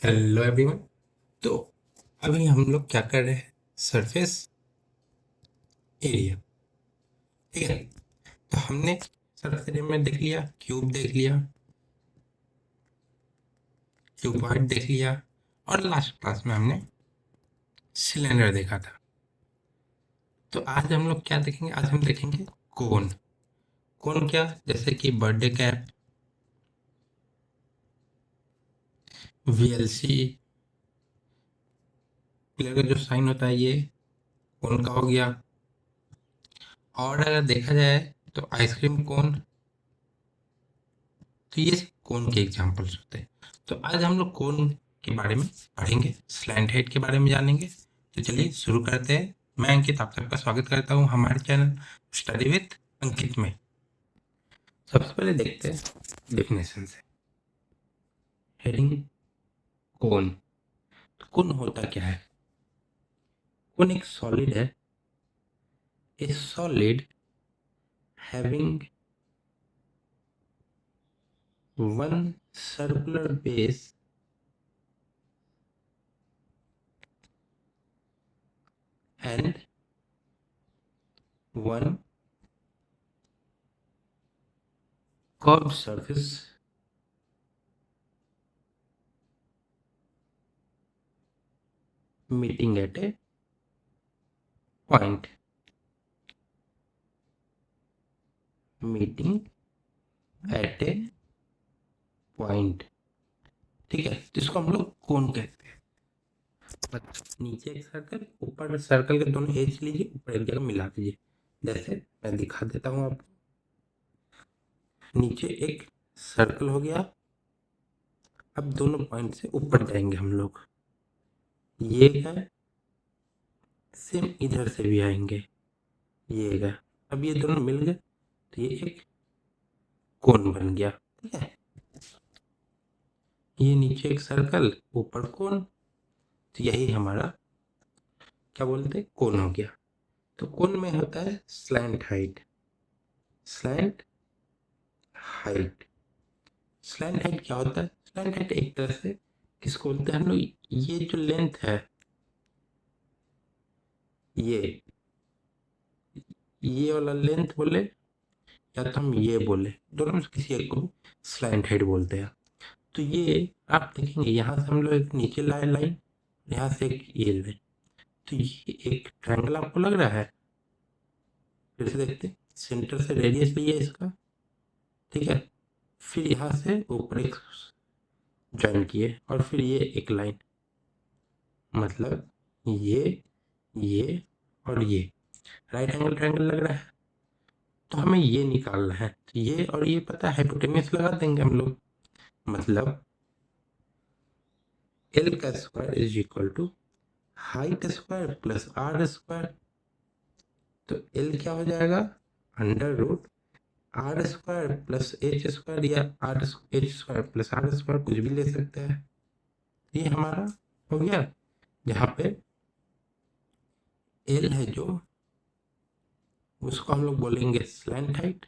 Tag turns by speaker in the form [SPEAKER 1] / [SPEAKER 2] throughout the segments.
[SPEAKER 1] Hello everyone. तो अभी हम लोग क्या कर रहे हैं? Surface area. ठीक है। तो हमने सरफेस एरिया में देख लिया, क्यूब देख लिया, क्यूबॉइड देख लिया, और लास्ट क्लास में हमने सिलेंडर देखा था। तो आज हम लोग क्या देखेंगे? आज हम देखेंगे कोन। कोन क्या? जैसे कि बर्थडे कैप, वीएलसी, प्लेयर का जो साइन होता है ये कोन का हो गया। और अगर देखा जाए तो आइसक्रीम कोन, तो ये कोन के एग्जाम्पल्स होते हैं। तो आज हम लोग कोन के बारे में पढ़ेंगे, स्लैंट हेड के बारे में जानेंगे। तो चलिए शुरू करते हैं। मैं अंकित आप सबका स्वागत करता हूँ हमारे चैनल स्टडी विथ अंकित में। सबसे पहले देखते हैं डेफिनेशन से। हेडिंग कोन। तो कोन होता क्या है? कोन एक सॉलिड है, ए solid having one circular base and one curved surface meeting at a point. Meeting at a point. ठीक है, तो इसको हम लोग कोन कहते हैं। मतलब नीचे एक सर्कल, ऊपर सर्कल के दोनों एज लीजिए, ऊपर एक जगह मिला दीजिए। जैसे मैं दिखा देता हूँ आपको। नीचे एक सर्कल हो गया, अब दोनों पॉइंट से ऊपर जाएंगे हम लोग। ये है, सेम इधर से भी आएंगे, ये है। अब ये दोनों मिल गए तो ये एक कोन बन गया। ठीक है, ये नीचे एक सर्कल, ऊपर कोन, तो यही हमारा क्या बोलते हैं, कोन हो गया। तो कोन में होता है slant height. Slant height, slant height क्या होता है? स्लैंट हाइट एक तरह से किसको बोलते हैं हम लोग? ये जो लेंथ है, ये वाला लेंथ बोले या तो हम ये बोले, दोनों में से किसी एक को स्लैंट हाइट बोलते हैं। तो ये आप देखेंगे यहाँ से हम लोग एक नीचे लाए लाइन, यहाँ से एक ये लाइन, तो ये एक ट्रायंगल आपको लग रहा है। फिर से देखते, सेंटर से रेडियस लिया इसका, ठीक है, फिर यहाँ से ऊपर एक ज्वाइन किए, और फिर ये एक लाइन, मतलब ये और ये राइट एंगल ट्रायंगल लग रहा है। तो हमें ये निकालना है, तो ये और ये पता है, हाइपोटेन्यूस लगा देंगे हम लोग। मतलब एल का square is equal to height square plus R square. तो एल क्या हो जाएगा? Under root R square plus H square, या R H square plus R square, कुछ भी ले सकते हैं। ये हमारा हो गया, जहाँ पे एल है जो, उसको हम लोग बोलेंगे स्लैंट हाइट,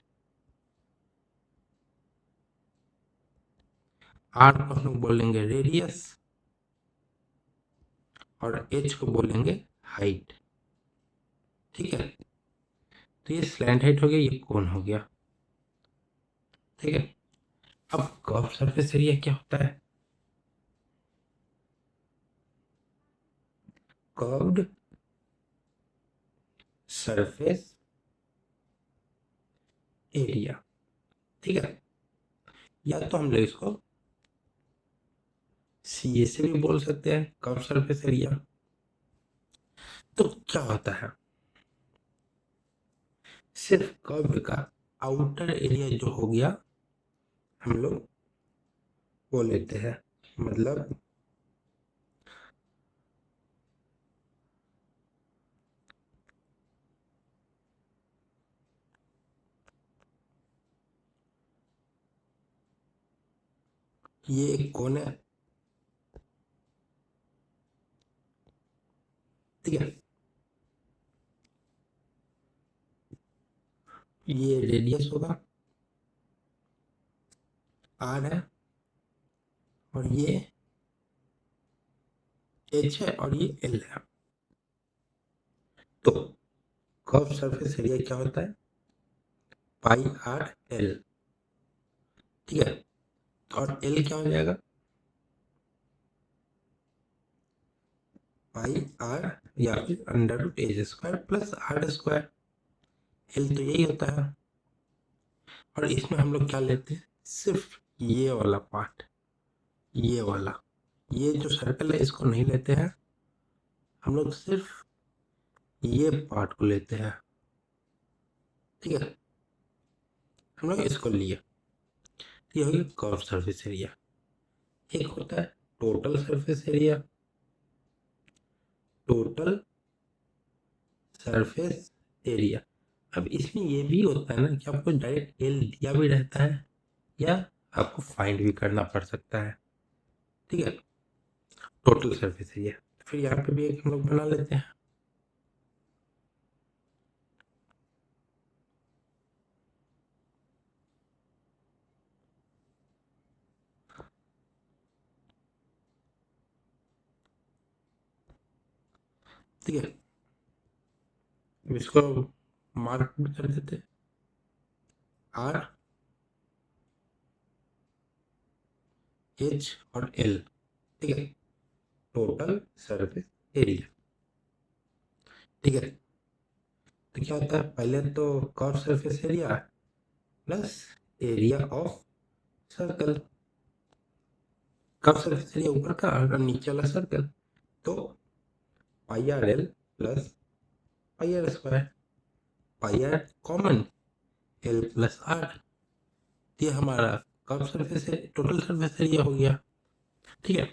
[SPEAKER 1] आर को हम लोग बोलेंगे रेडियस, और एच को बोलेंगे हाइट। ठीक है, तो ये स्लैंट हाइट हो गया, ये कोन हो गया। ठीक है, अब कर्व सरफेस एरिया क्या होता है? Curved surface area. ठीक है, या तो हम लोग इसको सी से भी बोल सकते हैं, कर्व सरफेस एरिया। तो क्या होता है? सिर्फ कर्व का आउटर एरिया जो हो गया, हम लोग वो लेते हैं। मतलब ये एक कोन है, ठीक है, ये रेडियस होगा, आर है, और ये एच है और ये एल है। तो कर्व सरफेस एरिया क्या होता है? पाई आर एल, ठीक है। और एल क्या हो जाएगा? पाई आर या फिर under root H square plus R square. L तो यही होता है। और इसमें हम लोग क्या लेते हैं? सिर्फ ये वाला पार्ट, ये वाला, ये जो सर्कल है इसको नहीं लेते हैं हम लोग, सिर्फ ये पार्ट को लेते हैं, ठीक है। हम लोग इसको लिए, ये हो गया कर्व सरफेस एरिया। एक होता है total surface area, total surface area. अब इसमें ये भी होता है ना कि आपको डायरेक्ट एल दिया भी रहता है या आपको फाइंड भी करना पड़ सकता है, ठीक है। टोटल सरफेस एरिया, फिर यहाँ पे भी एक हम लोग बना लेते हैं। ठीक है, अब इसको मार्क भी कर देते हैं, आर एच और एल, ठीक है। टोटल सरफेस एरिया, ठीक है। तो क्या होता है? पहले तो curve surface area plus area of circle. Curve surface area ऊपर का और नीचे वाला सर्कल, तो pi R L plus pi R square, pi R common, L plus R, ये हमारा कर्व सरफेस है, टोटल सरफेस एरिया हो गया, ठीक है।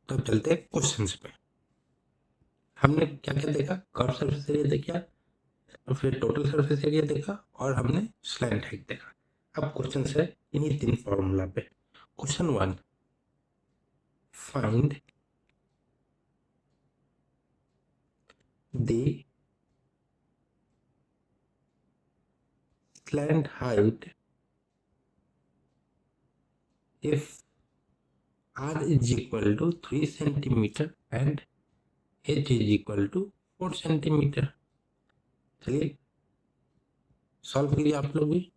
[SPEAKER 1] तो अब चलते हैं क्वेश्चंस पे। हमने क्या क्या देखा? कर्व सरफेस एरिया देखा, फिर टोटल सरफेस एरिया देखा और हमने स्लैंट हाइट देखा। अब क्वेश्चन है इन्हीं तीन फॉर्मूला पे। Question 1, find the slant height if r is equal to 3 centimeter and h is equal to 4 centimeter। चलिए सॉल्व करिए आप लोग भी।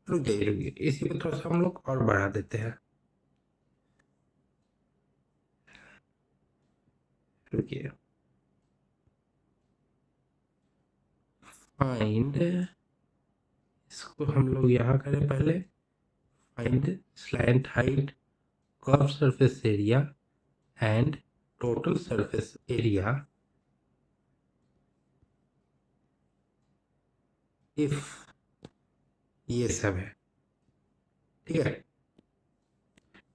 [SPEAKER 1] रुक जाइए रुकिए, इसी को थोड़ा सा हम लोग और बढ़ा देते हैं। रुकिए, फाइंड, इसको हम लोग यहाँ करें पहले, find slant height, curve surface area and total surface area if ये सब है, ठीक है।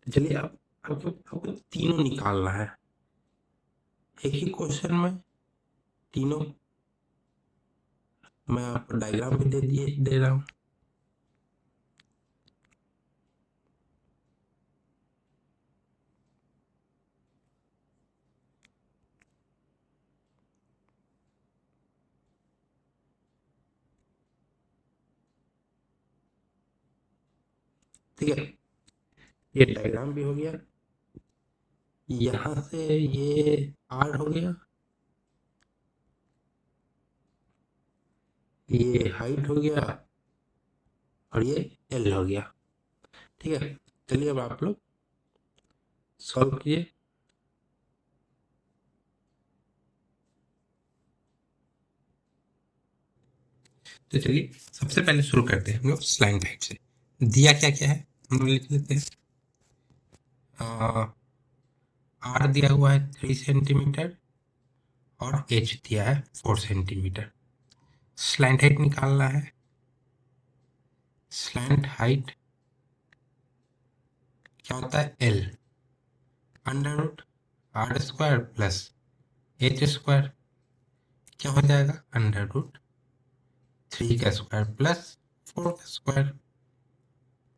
[SPEAKER 1] चलिए अब आपको तीनों निकालना है एक ही क्वेश्चन में, तीनों मैं आपको डायग्राम भी दे रहा हूँ। ठीक है, ये डायग्राम भी हो गया, यहाँ से ये आर हो गया, ये हाइट हो गया और ये एल हो गया, ठीक है। चलिए अब आप लोग सॉल्व कीजिए। तो चलिए सबसे पहले शुरू करते हैं हम लोग स्लैंट हाइट से। दिया क्या क्या है हम लोग लिख लेते हैं। आर दिया हुआ है 3 सेंटीमीटर और एच दिया है 4 सेंटीमीटर। स्लैंट हाइट निकालना है। स्लैंट हाइट क्या होता है? L under root R square plus H square, क्या हो जाएगा? अंडर रूट 3 का स्क्वायर प्लस 4 का स्क्वायर,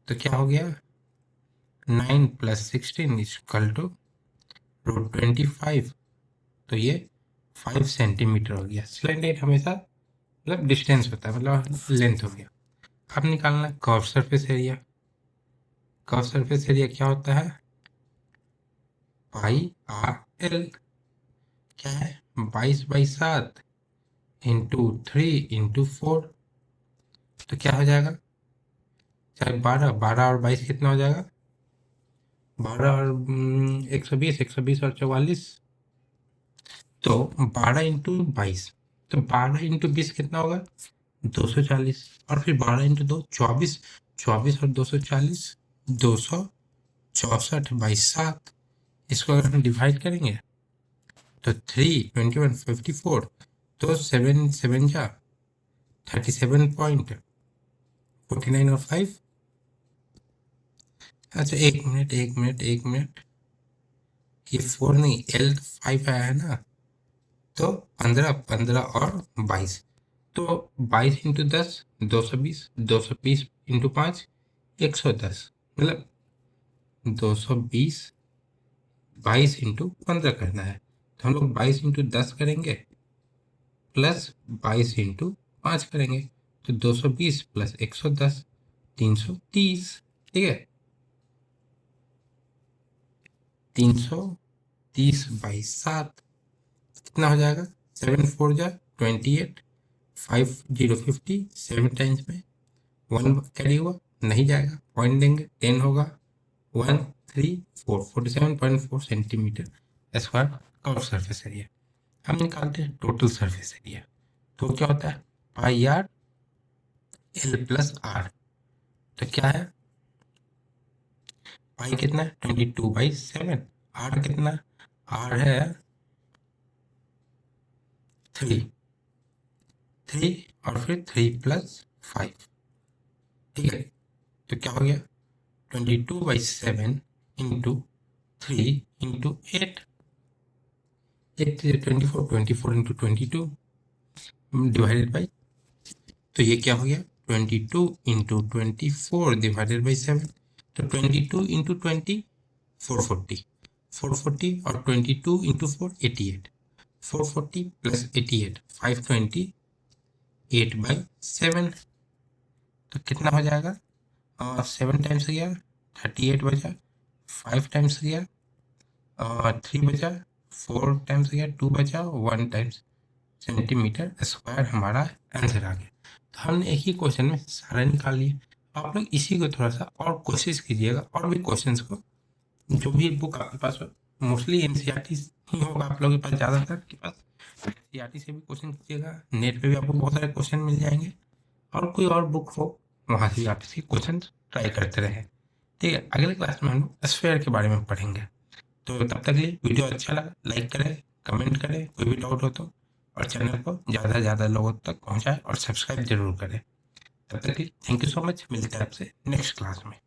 [SPEAKER 1] तो क्या हो गया? 9 + 16 = √25, तो ये 5 सेंटीमीटर हो गया। स्लैंट हाइट हमेशा मतलब डिस्टेंस होता है, मतलब लेंथ हो गया। अब निकालना curve surface area. Curve surface area क्या होता है? पाई आर एल। क्या है? 22/7 इंटू 3 इंटू 4। तो क्या हो जाएगा? चाहे 12 और 22 कितना हो जाएगा? 12 और 120, 120 और 44, तो 12 इंटू 22, तो 12 इंटू 20 कितना होगा? 240। और फिर 12 इंटू 2 24, 24 और 240 264/7। इसको अगर हम डिवाइड करेंगे तो 3 21 54, तो 7 7 जा 37.49 और 5। अच्छा एक मिनट, ये 4 नहीं, एल 5 आया है ना, तो 15 15 और 22, तो 22 इंटू 10 220, 220 इंटू 5 110, मतलब 220 22 इंटू 15 करना है। तो हम लोग 22 इंटू 10 करेंगे प्लस 22 इंटू 5 करेंगे, तो 220 प्लस 110 330। ठीक है, 330/7 कितना हो जाएगा? 7 4 जा 28, 5 0 50, 7 टाइम्स में 1 कैरी हुआ, नहीं जाएगा, पॉइंट देंगे, 10 होगा, 1 3 4 47.4 centimetre square curve surface area. हम निकालते हैं टोटल सरफेस एरिया। तो क्या होता है? पाई आर एल प्लस आर। तो क्या है? पाई कितना है? 22/7। आर कितना? आर है 3 और फिर 3 + 5। ठीक है, तो क्या हो गया? 22/7 into 3 into 8, 24 24 into 22 divided by, तो ये क्या हो गया? 22 इंटू 24 डिवाइडेड बाई 7। तो 22 इंटू 20 440, 440 और 22 इंटू 4 88, 440 प्लस 88 528/7। तो कितना हो जाएगा? 7 टाइम्स गया 38 बचा, 5 टाइम्स गया 3 बचा, 4 टाइम्स गया 2 बचा, 1 टाइम्स सेंटीमीटर स्क्वायर हमारा आंसर आ गया। तो हमने एक ही क्वेश्चन में सारा निकाल लिया। आप लोग इसी को थोड़ा सा और कोशिश कीजिएगा, और भी क्वेश्चंस को, जो भी बुक आपके पास हो, मोस्टली एनसीईआरटी ही होगा आप लोगों के पास, ज़्यादातर के पास एनसीईआरटी से भी क्वेश्चन कीजिएगा। नेट पे भी आपको बहुत सारे क्वेश्चन मिल जाएंगे, और कोई और बुक हो वहाँ से आप इसी क्वेश्चन ट्राई करते रहें। ठीक है, अगले क्लास में हम लोग स्फीयर के बारे में पढ़ेंगे। तो तब तक के लिए वीडियो अच्छा लगा लाइक करें, कमेंट करें, कोई भी डाउट हो तो, और चैनल को ज़्यादा से ज़्यादा लोगों तक पहुँचाएं और सब्सक्राइब जरूर करें। तब तक के लिए थैंक यू सो मच। मिलते हैं आपसे नेक्स्ट क्लास में।